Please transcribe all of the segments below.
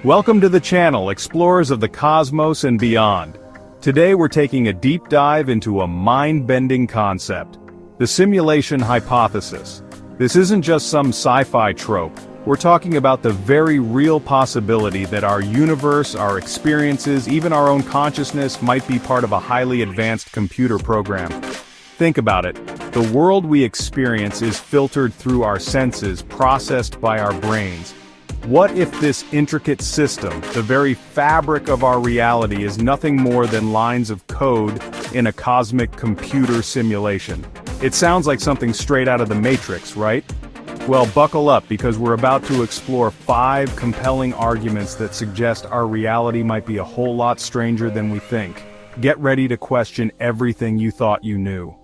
Welcome to the channel, explorers of the cosmos and beyond. Today we're taking a deep dive into a mind-bending concept, the simulation hypothesis. This isn't just some sci-fi trope. We're talking about the very real possibility that our universe, our experiences, even our own consciousness might be part of a highly advanced computer program. Think about it. The world we experience is filtered through our senses, processed by our brains. What if this intricate system, the very fabric of our reality, is nothing more than lines of code in a cosmic computer simulation? It sounds like something straight out of the Matrix, right? Well, buckle up, because we're about to explore 5 compelling arguments that suggest our reality might be a whole lot stranger than we think. Get ready to question everything you thought you knew.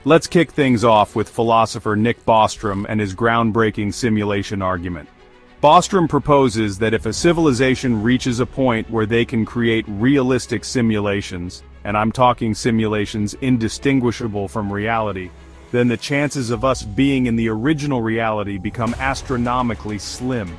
Let's kick things off with philosopher Nick Bostrom and his groundbreaking simulation argument. Bostrom proposes that if a civilization reaches a point where they can create realistic simulations, and I'm talking simulations indistinguishable from reality, then the chances of us being in the original reality become astronomically slim.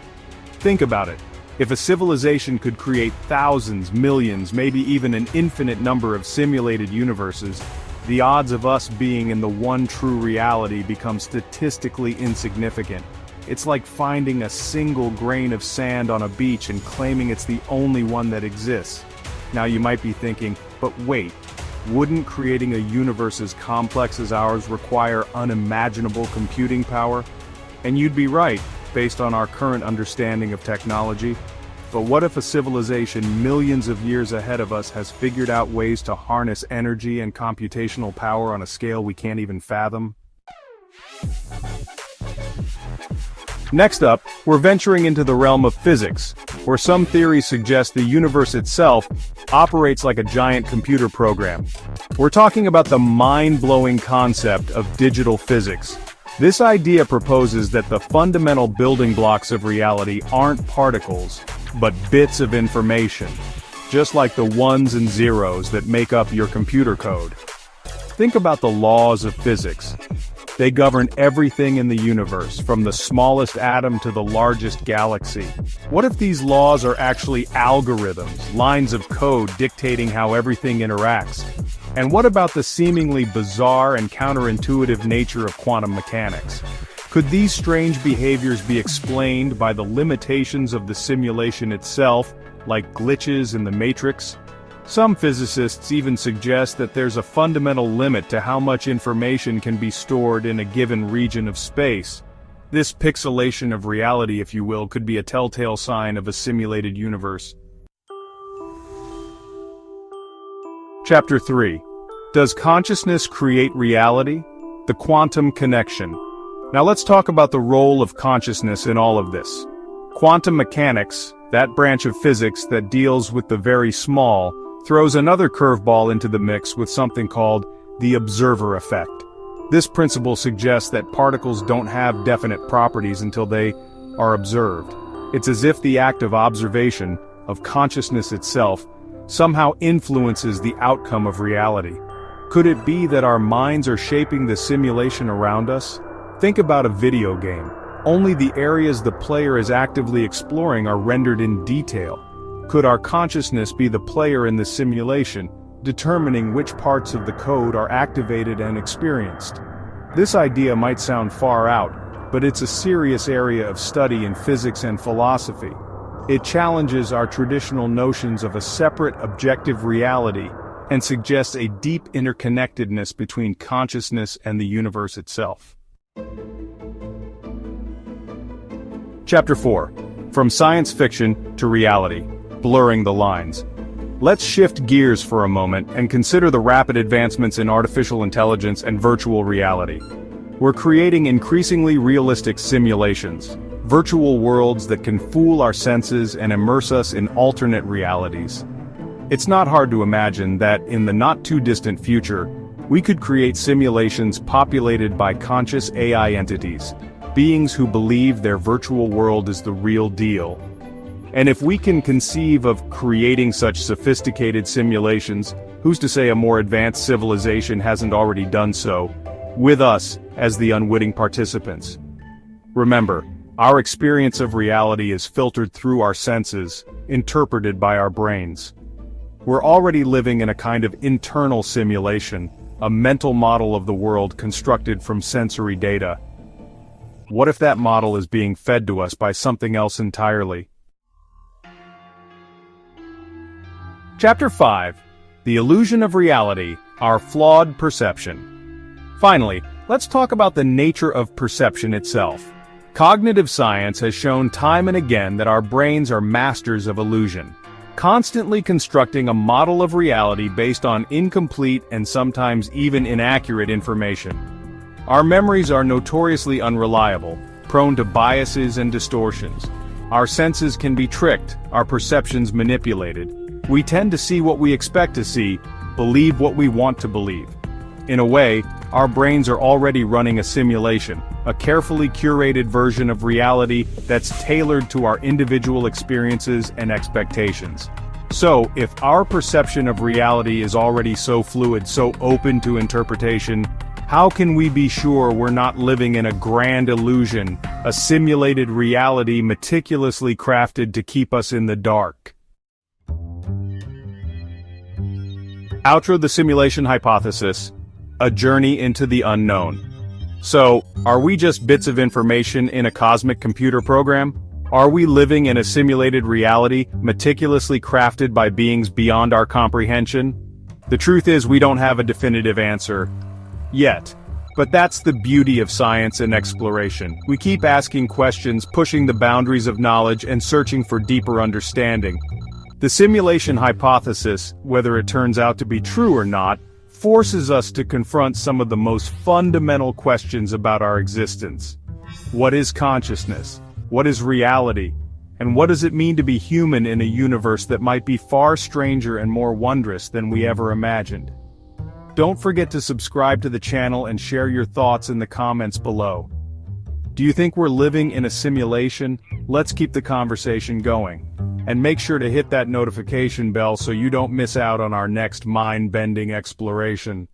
Think about it. If a civilization could create thousands, millions, maybe even an infinite number of simulated universes, the odds of us being in the one true reality become statistically insignificant. It's like finding a single grain of sand on a beach and claiming it's the only one that exists. Now you might be thinking, but wait, wouldn't creating a universe as complex as ours require unimaginable computing power? And you'd be right, based on our current understanding of technology. But what if a civilization millions of years ahead of us has figured out ways to harness energy and computational power on a scale we can't even fathom? Next up, we're venturing into the realm of physics, where some theories suggest the universe itself operates like a giant computer program. We're talking about the mind-blowing concept of digital physics. This idea proposes that the fundamental building blocks of reality aren't particles, but bits of information, just like the ones and zeros that make up your computer code. Think about the laws of physics. They govern everything in the universe, from the smallest atom to the largest galaxy. What if these laws are actually algorithms, lines of code dictating how everything interacts? And what about the seemingly bizarre and counterintuitive nature of quantum mechanics? Could these strange behaviors be explained by the limitations of the simulation itself, like glitches in the Matrix? Some physicists even suggest that there's a fundamental limit to how much information can be stored in a given region of space. This pixelation of reality, if you will, could be a telltale sign of a simulated universe. Chapter 3. Does consciousness create reality? The quantum connection. Now let's talk about the role of consciousness in all of this. Quantum mechanics, that branch of physics that deals with the very small, throws another curveball into the mix with something called the observer effect. This principle suggests that particles don't have definite properties until they are observed. It's as if the act of observation, of consciousness itself, somehow influences the outcome of reality. Could it be that our minds are shaping the simulation around us? Think about a video game. Only the areas the player is actively exploring are rendered in detail. Could our consciousness be the player in the simulation, determining which parts of the code are activated and experienced? This idea might sound far out, but it's a serious area of study in physics and philosophy. It challenges our traditional notions of a separate objective reality and suggests a deep interconnectedness between consciousness and the universe itself. Chapter 4. From science fiction to reality, blurring the lines. Let's shift gears for a moment and consider the rapid advancements in artificial intelligence and virtual reality. We're creating increasingly realistic simulations, virtual worlds that can fool our senses and immerse us in alternate realities. It's not hard to imagine that, in the not-too-distant future, we could create simulations populated by conscious AI entities, beings who believe their virtual world is the real deal. And if we can conceive of creating such sophisticated simulations, who's to say a more advanced civilization hasn't already done so, with us as the unwitting participants? Remember, Our experience of reality is filtered through our senses, interpreted by our brains. We're already living in a kind of internal simulation, a mental model of the world constructed from sensory data. What if that model is being fed to us by something else entirely? Chapter 5. The Illusion of Reality, Our Flawed Perception. Finally, let's talk about the nature of perception itself. Cognitive science has shown time and again that our brains are masters of illusion, constantly constructing a model of reality based on incomplete and sometimes even inaccurate information. Our memories are notoriously unreliable, prone to biases and distortions. Our senses can be tricked, our perceptions manipulated. We tend to see what we expect to see, believe what we want to believe. In a way, our brains are already running a simulation, a carefully curated version of reality that's tailored to our individual experiences and expectations. So, if our perception of reality is already so fluid, so open to interpretation, how can we be sure we're not living in a grand illusion, a simulated reality meticulously crafted to keep us in the dark? Outro: the simulation hypothesis, a journey into the unknown. So, are we just bits of information in a cosmic computer program? Are we living in a simulated reality, meticulously crafted by beings beyond our comprehension? The truth is, we don't have a definitive answer yet. But that's the beauty of science and exploration. We keep asking questions, pushing the boundaries of knowledge, and searching for deeper understanding. The simulation hypothesis, whether it turns out to be true or not, forces us to confront some of the most fundamental questions about our existence. What is consciousness? What is reality? And what does it mean to be human in a universe that might be far stranger and more wondrous than we ever imagined? Don't forget to subscribe to the channel and share your thoughts in the comments below. Do you think we're living in a simulation? Let's keep the conversation going. And make sure to hit that notification bell so you don't miss out on our next mind-bending exploration.